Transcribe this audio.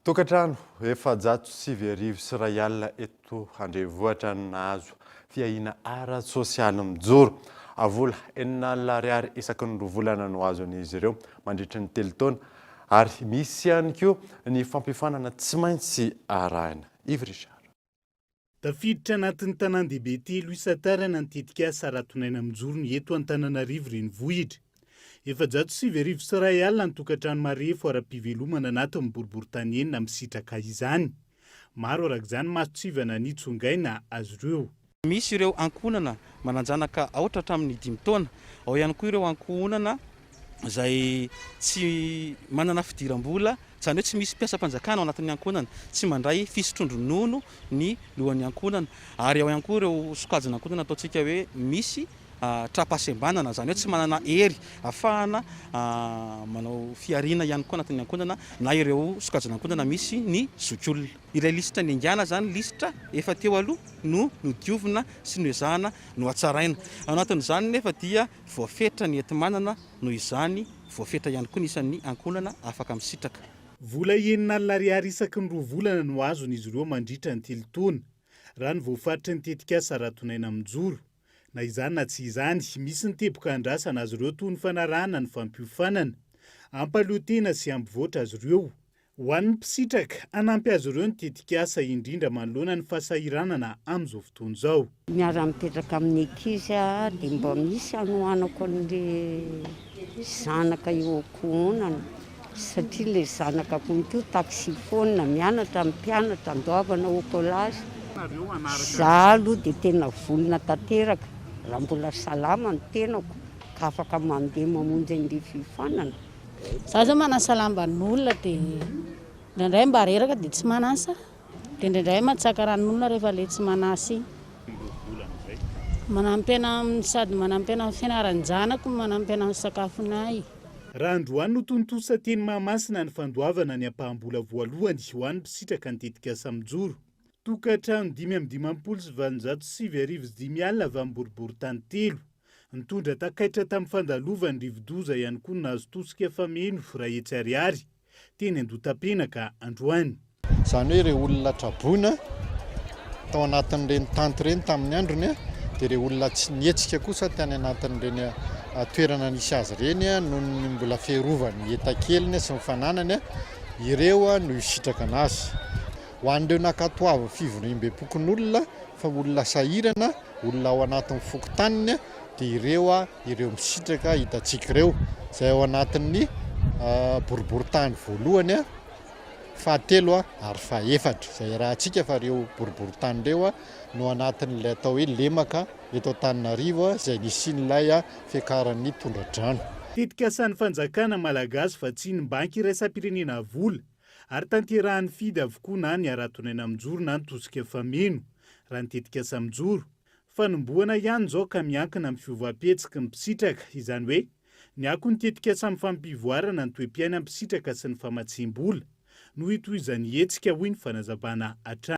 Tokantrano efa 600 sy iray alina eto Andrenivohitra nahazo fiahiana ara sosialy mijoro. Avola 4 alina ariary isaky ny 2 volana no azon'izy ireo mandritra ny 3 taona ary misy ihany koa ny fampifanana tsy maintsy arahina. Yves Richard. Tafiditra anatin'ny tanan-dehibe telo isan-taona ny tetika saratonaina mijoro ny eto Antananarivo renivohitra. Efa 600 sy iray alina ny tokantrano marefo ara-pivelomana anatin'ny boriboritany enina misitraka izany. Maro arak'izany masotsivana ny tsongaina azy ireo. Misy ireo ankonana mananjanaka aotra hatramin'ny 5 taona, ao ihany koa ireo ankonana izay tsy manana fidiram-bola, izany hoe tsy misy mpiasam-panjakana ao anatin'ny ankonana, tsy mandray fisotron-dronono ny lohan'ny ankonana, ary ao ihany koa ireo sokajina ankonana ataontsika hoe misy trapasembanana, izany hoe tsy manana hery ahafahana manao fiariana ihany koa anatin'ny ankonana, na ireo sokajina ankonana misy ny zokiolona. Ilay lisitra ny angana zany lisitra efa teo aloha no nodiovina sy noezahana no hatsaraina. Anatin'izany nefa dia voafetra ny enti-manana noho izany voafetra ihany koa nisan'ny ankonana afaka misitraka. Vola 4 alina ariary isaky ny 2 volana no azon'izy ireo mandritra ny 3 taona raha ny voafaritra ny tetika saratonaina mijoro. Na izany na tsy izany, misy ny teboka andrasana azy ireo toy ny fanarahana ny fampiofanana, ampaloatena sy ampivoatra azy ireo. Ho an'ny mpisitraka, anampy azy ireo ny tetikasa indrindra manoloana ny fahasahiranana amin'izao fotoana izao. Miara-mipetraka amin'ny ankizy dia mba misy anohanako an'ilay zanaka eo ankohonana, satria ilay zanaka koa taksifona mianatra mpianatra andoavana au collage. Izaho aloha dia tena volona tanteraka. Raha mbola salama ny tenako ka afaka mandeha mamonjy an'ilay fifanana. Zaho zao manasalamban'olona dia indraindray mba reraka dia tsy manasa, dia indraindray matsaka ranon'olona rehefa ilay tsy manasa iny. Manampena sady manampena fianaran'ny zanako, manampena sakafonay. Raha androany no tontosa teny Mahamasina ny fandoavana ny ampaham-bola voalohany ho an'ny mpisitraka ny tetikasa mijoro. Tokantrano 520 sy 705 alina avy amin'ny boriboritany telo. Nitondra takaitra tamin'ny fandalovan'ny Rivodoza ihany koa nahazo tosika fameno Ray Hetsy teny Andotapenaka androany. Izany hoe ireo olona traboina tao anatin'ireny tanty ireny tamin'ny androny, dia ireo olona tsy nietsika kosa tany anatin'ireny toerana nisy azy ireny noho ny mbola fiarovany etan-keliny sy ny fananany, ireo no hisitraka anazy. Ho an'ireo nakatoava fivoriam-be-pokon'olona fa olona sahirana, olona ao anatin'ny fokontaniny, dia ireo misitraka hitantsika ireo izay ao anatin'ny boriboritany voalohany, fahatelo ary fahaefatra. Izay rahantsika fa ireo boriboritany ireo no anatin'ilay atao hoe lemaka eto Antananarivo izay nisian'ilay fiakaran'ny tondra-drano. Tetikasan'ny fanjakana malagasy fa tsy ny banky iraisam-pirenena vola ary tanterahan'ny fidy avokoa na ny aratonaina mijoro na ny tosika fameno. Raha ny tetikasa mijoro, fanombohana ihany izao ka miankina amin'ny fiovam-pihetsika ny mpisitraka, izany hoe ny ako ny tetikasa amin'ny fampivoarana ny toe-piaina mpisitraka sy ny famatsiam-bola no hitohizan'ny hetsika hoy ny fanazavana hatrany.